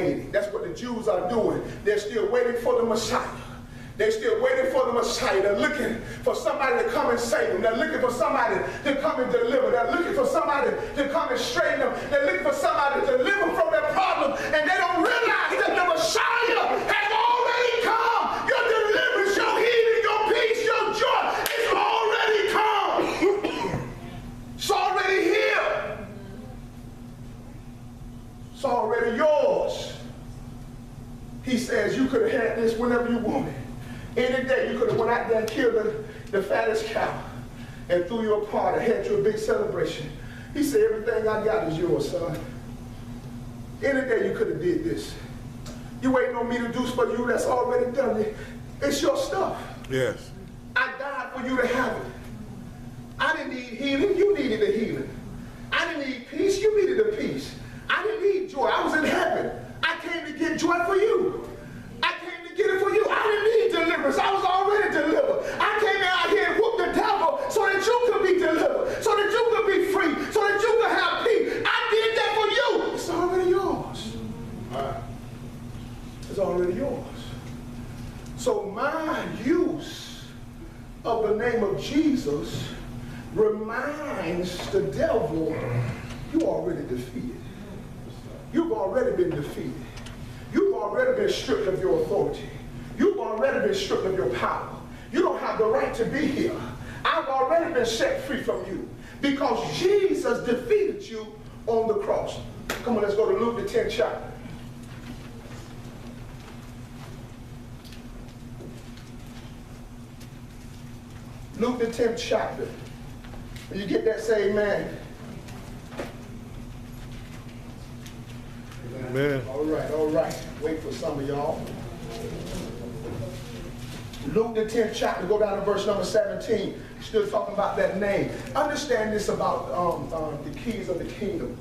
waiting. That's what the Jews are doing. They're still waiting for the Messiah. They're still waiting for the Messiah. They're looking for somebody to come and save them. They're looking for somebody to come and deliver. They're looking for somebody to come and straighten them. They're looking for somebody to deliver them from their problem. And they don't realize that the Messiah has already come. Your deliverance, your healing, your peace, your joy, it's already come. It's already here. It's already yours. He says you could have had this whenever you wanted. Any day you could have went out there and killed the fattest cow and threw you a party, had you a big celebration. He said, everything I got is yours, son. Any day you could have did this. You waiting on me to do for you, that's already done. It's your stuff. Yes. I died for you to have it. I didn't need healing, you needed the healing. I didn't need peace, you needed the peace. I didn't need joy, I was in heaven. I came to get joy for you. I came to get it for you. I didn't need deliverance. I was already delivered. I came out here and whooped the devil so that you could be delivered, so that you could be free, so that you could have peace. I did that for you. It's already yours. It's already yours. So my use of the name of Jesus reminds the devil, you already defeated. You've already been defeated. You've already been stripped of your authority. You've already been stripped of your power. You don't have the right to be here. I've already been set free from you because Jesus defeated you on the cross. Come on, let's go to Luke the 10th chapter. Luke the 10th chapter. When you get that, say amen. Amen. All right. Wait for some of y'all. Luke the 10th chapter, go down to verse number 17. Still talking about that name. Understand this about the keys of the kingdom.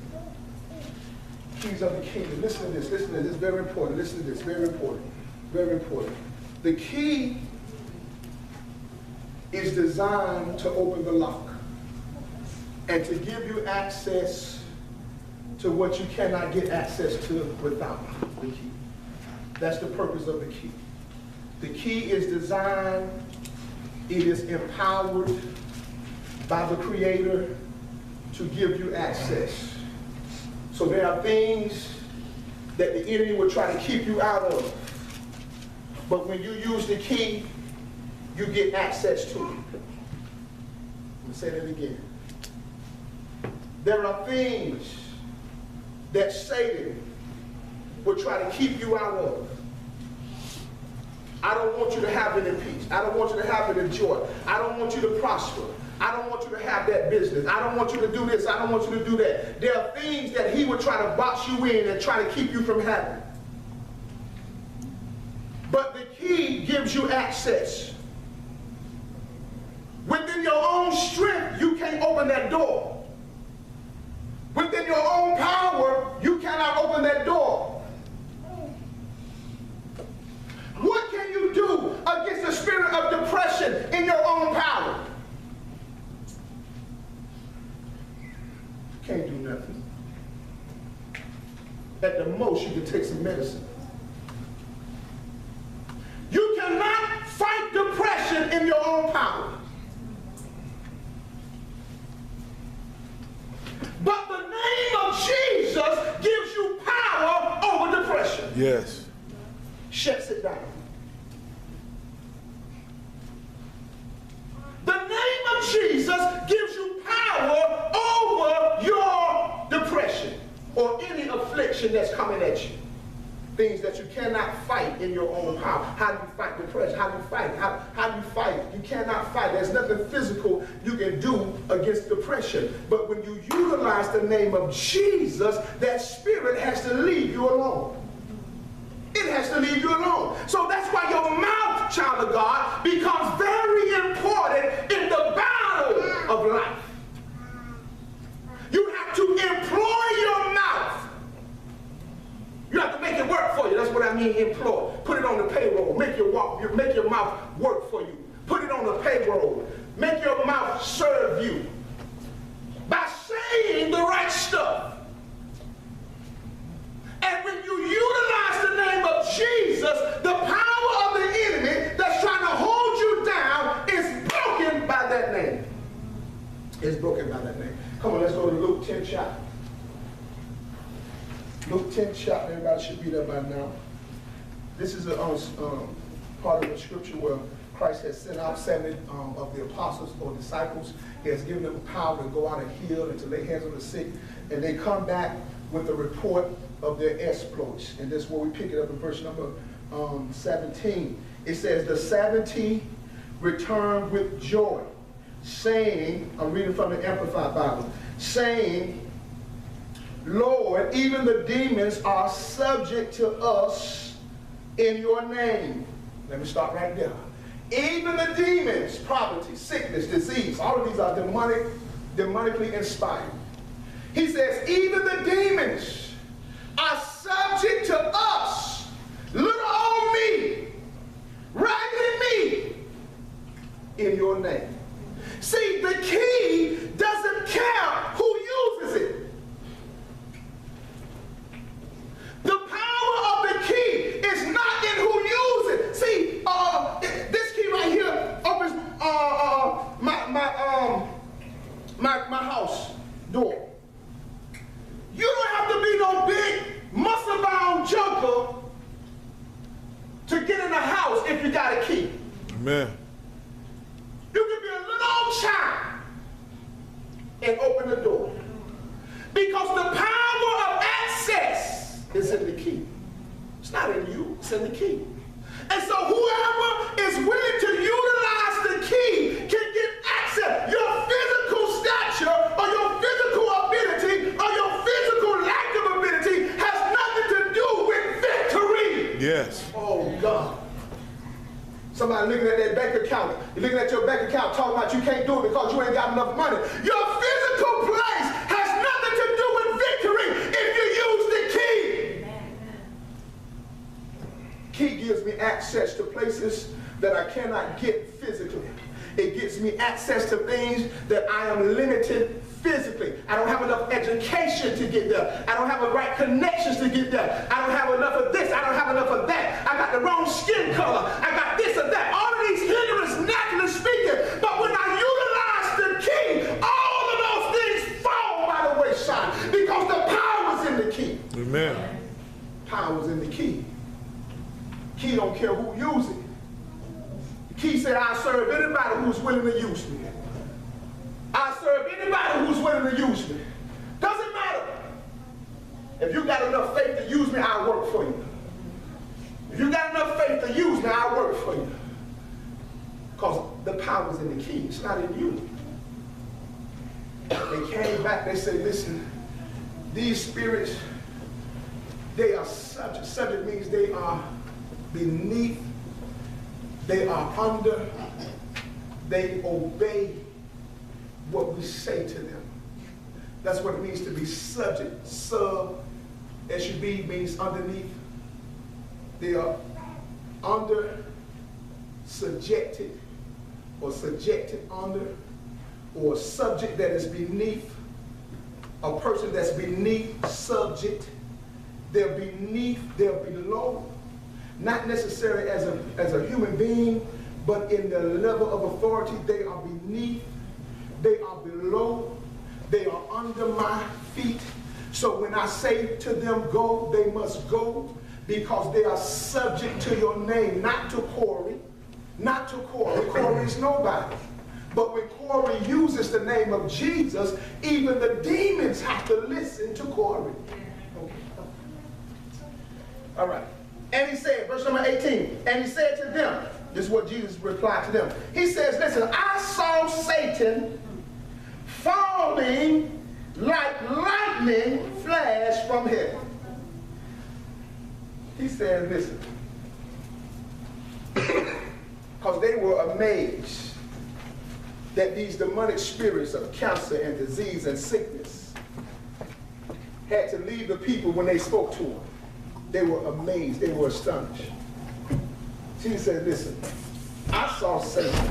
Keys of the kingdom. Listen to this. Listen to this. Very important. Listen to this. Very important. Very important. The key is designed to open the lock and to give you access to what you cannot get access to without the key. That's the purpose of the key. The key is designed, it is empowered by the Creator to give you access. So there are things that the enemy will try to keep you out of. But when you use the key, you get access to it. Let me say that again. There are things that Satan will try to keep you out of. I don't want you to have any peace. I don't want you to have any joy. I don't want you to prosper. I don't want you to have that business. I don't want you to do this. I don't want you to do that. There are things that he will try to box you in and try to keep you from having. But the key gives you access. Within your own strength, you can't open that door. Within your own power, you cannot open that door. What can you do against the spirit of depression in your own power? You can't do nothing. At the most, you can take some medicine. You cannot fight depression in your own power. But the name of Jesus gives you power over depression. Yes. Shuts it down. The name of Jesus gives you power over your depression or any affliction that's coming at you. Things that you cannot fight in your own power. How do you fight depression? How do you fight? How do you fight? You cannot fight. There's nothing physical you can do against depression. But when you utilize the name of Jesus, that spirit has to leave you alone. It has to leave you alone. So that's why your mouth, child of God, becomes very important in the battle of life. You have to employ your mouth. You have to make it work for you. That's what I mean, employ. Put it on the payroll. Make your mouth work for you. Put it on the payroll. Make your mouth serve you. By saying the right stuff. And when you utilize chapter. Everybody should be there by now. This is a part of the scripture where Christ has sent out 70 of the apostles or disciples. He has given them power to go out and heal and to lay hands on the sick. And they come back with a report of their exploits. And this is where we pick it up in verse number 17. It says, the 70 returned with joy, saying, I'm reading from the Amplified Bible, saying, Lord, even the demons are subject to us in your name. Let me stop right there. Even the demons, poverty, sickness, disease, all of these are demonically inspired. He says, even the demons are subject to us, little old me, raggedy me, in your name. See, the key doesn't care who uses it. The power of the key is not in who uses it. See, this key right here opens my house door. You don't have to be no big, muscle-bound junker to get in the house if you got a key. Amen. You can be a little old child and open the door. Because the power of access is in the key. It's not in you, it's in the key. And so whoever is willing to utilize the key can get access. Your physical stature or your physical ability or your physical lack of ability has nothing to do with victory. Yes. Oh, God. Somebody looking at their bank account. You're looking at your bank account talking about you can't do it because you ain't got enough money. Your physical place has nothing to do with victory if you use the key. Key gives me access to places that I cannot get physically. It gives me access to things that I am limited physically. I don't have enough education to get there. I don't have the right connections to get there. I don't have enough of this. I don't have enough of that. I got the wrong skin color. I got this or that. All of these hindrances, naturally speaking. But when I utilize the key, all of those things fall by the wayside because the power's in the key. Amen. Power's in the key. Key don't care who uses it. Key said, I serve anybody who's willing to use me. I serve anybody who's willing to use me. Doesn't matter. If you got enough faith to use me, I'll work for you. If you got enough faith to use me, I'll work for you. Because the power's in the key. It's not in you. They came back, they said, listen, these spirits, they are subject. Subject means they are beneath, they are under, they obey what we say to them. That's what it means to be subject. Sub, S-U-B means underneath. They are under, subjected, or subjected under, or a subject that is beneath, a person that's beneath, subject. They're beneath, they're below. Not necessarily as a human being, but in the level of authority, they are beneath, they are below, they are under my feet. So when I say to them, go, they must go because they are subject to your name, not to Corey, not to Corey. Corey is nobody. But when Corey uses the name of Jesus, even the demons have to listen to Corey. Okay. All right. And he said, verse number 18, and he said to them, this is what Jesus replied to them. He says, listen, I saw Satan falling like lightning flash from heaven. He said, listen, because they were amazed that these demonic spirits of cancer and disease and sickness had to leave the people when they spoke to them. They were amazed. They were astonished. Jesus said, listen, I saw Satan,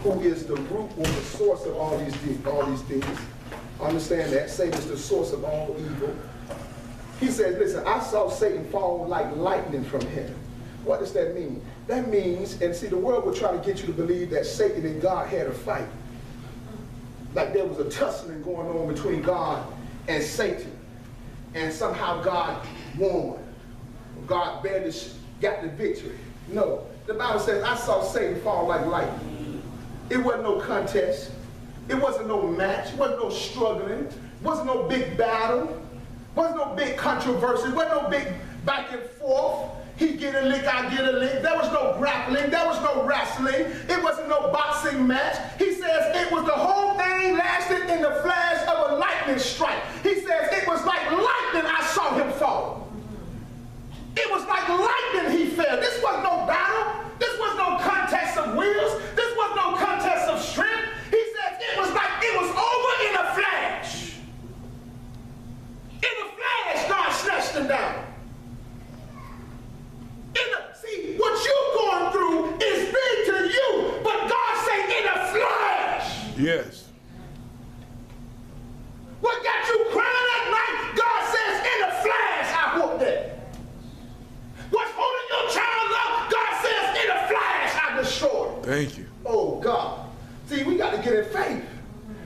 who is the root or the source of all these things. Understand that. Satan is the source of all evil. He says, listen, I saw Satan fall like lightning from heaven. What does that mean? That means, and see, the world will try to get you to believe that Satan and God had a fight. Like there was a tussling going on between God and Satan. And somehow God won. God barely got the victory. No. The Bible says, I saw Satan fall like lightning. It wasn't no contest. It wasn't no match. It wasn't no struggling. It wasn't no big battle. It wasn't no big controversy. It wasn't no big back and forth. He get a lick, I get a lick. There was no grappling. There was no wrestling. It wasn't no boxing match. He says it was the whole thing lasted in the flash of a lightning strike. He says it was like lightning I saw him fall. It was like lightning he fell. This was no battle. This was no contest of wills. This was no contest of strength. He says it was like it was over in a flash. In a flash, God snatched him down. See, what you're going through is big to you, but God say in a flash. Yes. What got you crying at night, God says in a flash, I whooped that. What's holding your child up, God says in a flash, I destroyed. Thank you. Oh, God. See, we got to get in faith.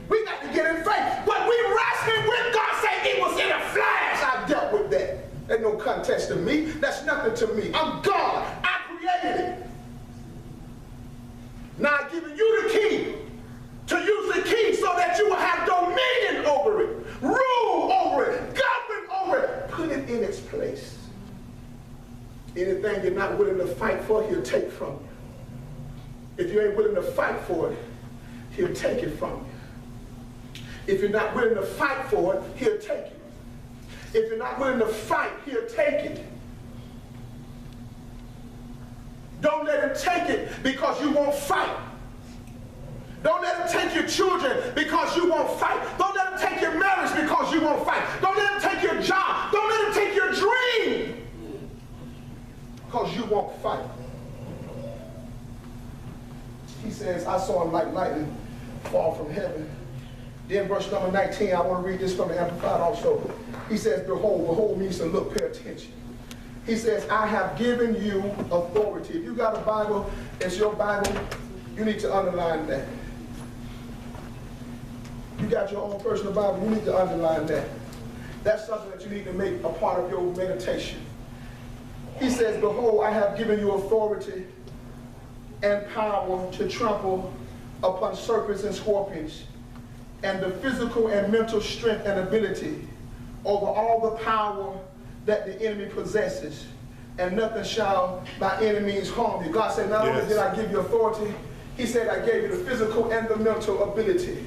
We got to get in faith. What we wrestling with, God say it was in a flash, I dealt with that. Ain't no contest to me. That's nothing to me. I'm God. I created it. Now I've given you the key to use the key so that you will have dominion over it, rule over it, govern over it. Put it in its place. Anything you're not willing to fight for, he'll take from you. If you ain't willing to fight for it, he'll take it from you. If you're not willing to fight for it, he'll take it. If you're not willing to fight, he'll take it. Don't let him take it because you won't fight. Don't let him take your children because you won't fight. Don't let him take your marriage because you won't fight. Don't let him take your job. Don't let him take your dream because you won't fight. He says, I saw him like lightning fall from heaven. Then verse number 19, I want to read this from the Amplified also. He says, behold, behold means to look, pay attention. He says, I have given you authority. If you got a Bible, it's your Bible, you need to underline that. You got your own personal Bible, you need to underline that. That's something that you need to make a part of your meditation. He says, behold, I have given you authority and power to trample upon serpents and scorpions, and the physical and mental strength and ability over all the power that the enemy possesses, and nothing shall by any means harm you. God said, not only did I give you authority, he said I gave you the physical and the mental ability.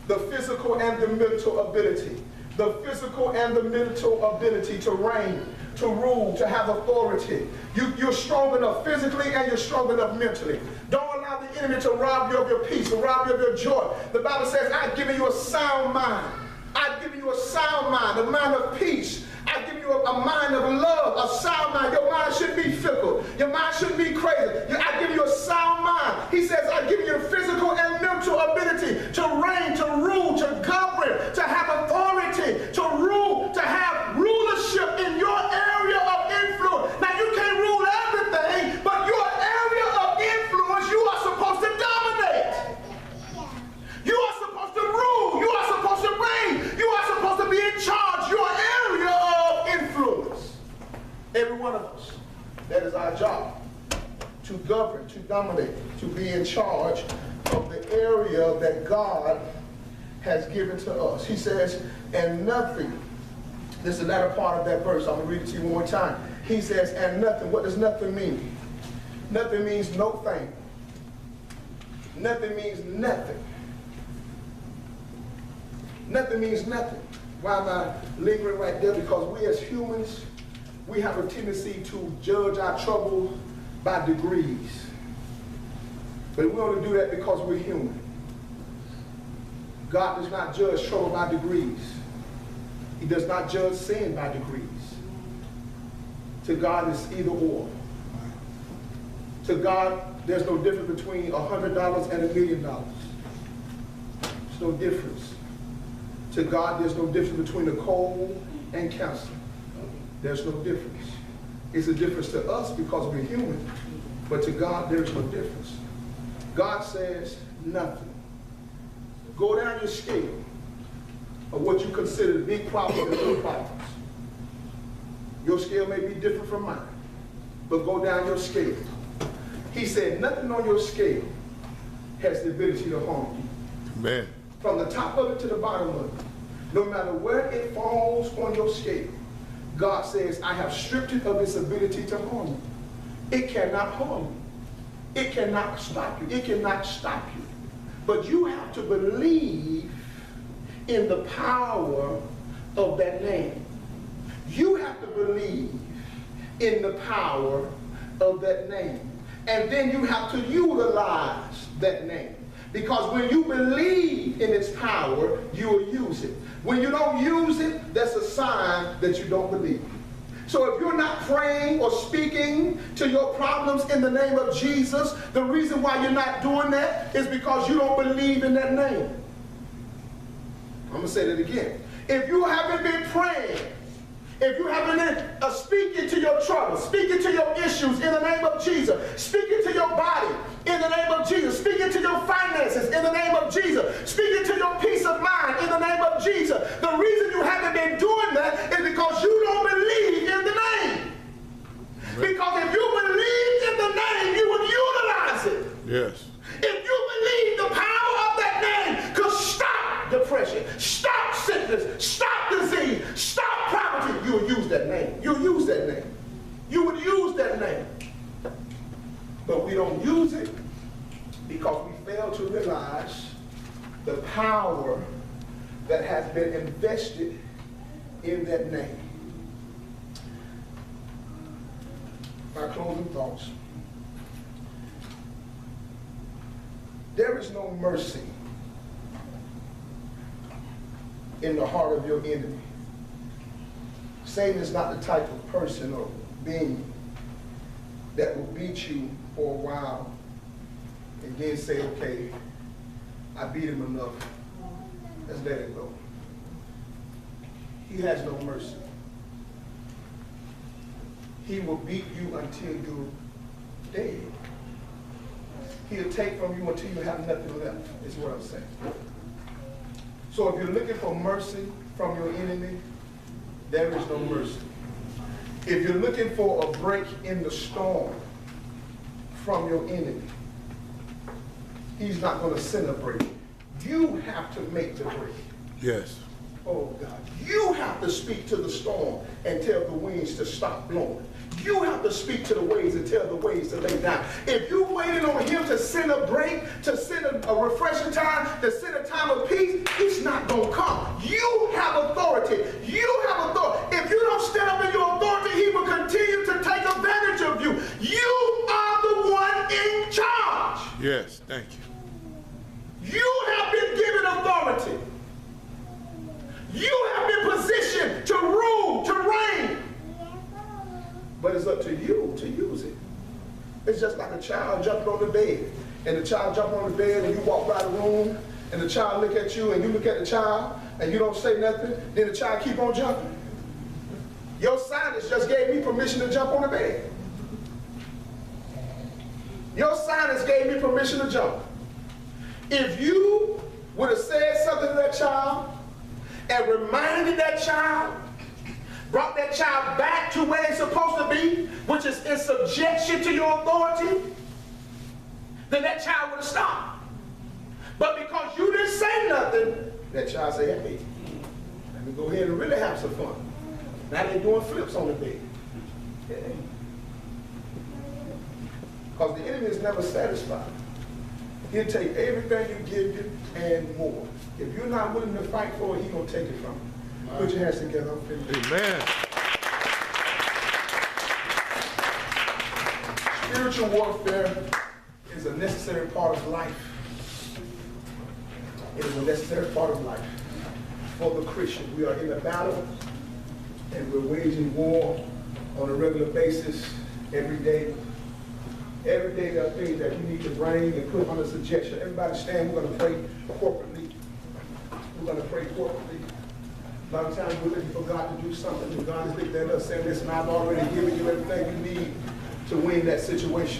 The physical and the mental ability. The physical and the mental ability to reign, to rule, to have authority. You're strong enough physically and you're strong enough mentally. Don't allow the enemy to rob you of your peace, to rob you of your joy. The Bible says, I've given you a sound mind. I've given you a sound mind, a mind of peace. I've given you a mind of love, a sound mind. Your mind shouldn't be fickle. Your mind shouldn't be crazy. I've given you a sound mind. He says, I've given you the physical and mental ability to reign, to rule, to govern, to have authority, to rule, to have rulership in your area of influence. Now, you can't rule everything, but your area of influence, you are supposed to dominate. You are supposed to rule. You are supposed to reign. You are supposed to be in charge. Your area of influence. Every one of us. That is our job. To govern, to dominate, to be in charge of the area that God has given to us. He says, and nothing, this is the latter part of that verse, I'm going to read it to you one more time. He says, and nothing. What does nothing mean? Nothing means no thing. Nothing means nothing. Nothing means nothing. Why am I lingering right there? Because we as humans, we have a tendency to judge our trouble by degrees. But we only do that because we're human. God does not judge trouble by degrees. He does not judge sin by degrees. To God, it's either or. To God, there's no difference between $100 and $1 million. There's no difference. To God, there's no difference between a cold and cancer. There's no difference. It's a difference to us because we're human, but to God, there's no difference. God says nothing. Go down your scale of what you consider big problems and little problems. Your scale may be different from mine, but go down your scale. He said, nothing on your scale has the ability to harm you. Amen. From the top of it to the bottom of it, no matter where it falls on your scale, God says, I have stripped it of its ability to harm you. It cannot harm you. It cannot stop you. It cannot stop you. But you have to believe in the power of that name. You have to believe in the power of that name. And then you have to utilize that name. Because when you believe in its power, you will use it. When you don't use it, that's a sign that you don't believe. So if you're not praying or speaking to your problems in the name of Jesus, the reason why you're not doing that is because you don't believe in that name. I'm going to say that again. If you haven't been praying, if you haven't been speaking to your troubles, speaking to your issues in the name of Jesus, speaking to your body in the name of Jesus, speaking to your finances in the name of Jesus, speaking to your peace of mind in the name of Jesus, the reason you haven't been doing that is because you don't believe in the name. Because if you believe in the name, you would utilize it. Yes. If you believe the power of that name could stop depression, stop sickness, stop disease, stop poverty, you would use that name. You'll use that name. You would use that name. But we don't use it because we fail to realize the power that has been invested in that name. My closing thoughts. There is no mercy in the heart of your enemy. Satan is not the type of person or being that will beat you for a while and then say, okay, I beat him enough. Let's let it go. He has no mercy. He will beat you until you're dead. He'll take from you until you have nothing left, is what I'm saying. So if you're looking for mercy from your enemy, there is no mercy. If you're looking for a break in the storm from your enemy, he's not going to send a break. You have to make the break. Yes. Oh God, you have to speak to the storm and tell the winds to stop blowing. You have to speak to the waves and tell the waves to lay down. If you waited on him to send a break, to send a refreshing time, to send a time of peace, it's not going to come. You have authority. You have authority. If you don't stand up in your authority, he will continue to take advantage of you. You are the one in charge. Yes, thank you. You have been given authority. You have been positioned to rule, to reign. But it's up to you to use it. It's just like a child jumping on the bed. And the child jumping on the bed and you walk by the room and the child look at you and you look at the child and you don't say nothing, then the child keep on jumping. Your sinus just gave me permission to jump on the bed. Your sinus gave me permission to jump. If you would have said something to that child and reminded that child, brought that child back to where it's supposed to be, which is in subjection to your authority, then that child would have stopped. But because you didn't say nothing, that child said, hey, let me go ahead and really have some fun. Now they're doing flips on the bed. Because the enemy is never satisfied. He'll take everything you give you and more. If you're not willing to fight for it, he's going to take it from you. Put your hands together. I'm finished. Amen. Spiritual warfare is a necessary part of life. It is a necessary part of life for the Christian. We are in a battle and we're waging war on a regular basis every day. Every day there are things that you need to bring and put under subjection. Everybody stand. We're going to pray corporately. We're going to pray corporately. A lot of times we're looking for God to do something, and God is looking at us saying, listen, I've already given you everything you need to win that situation.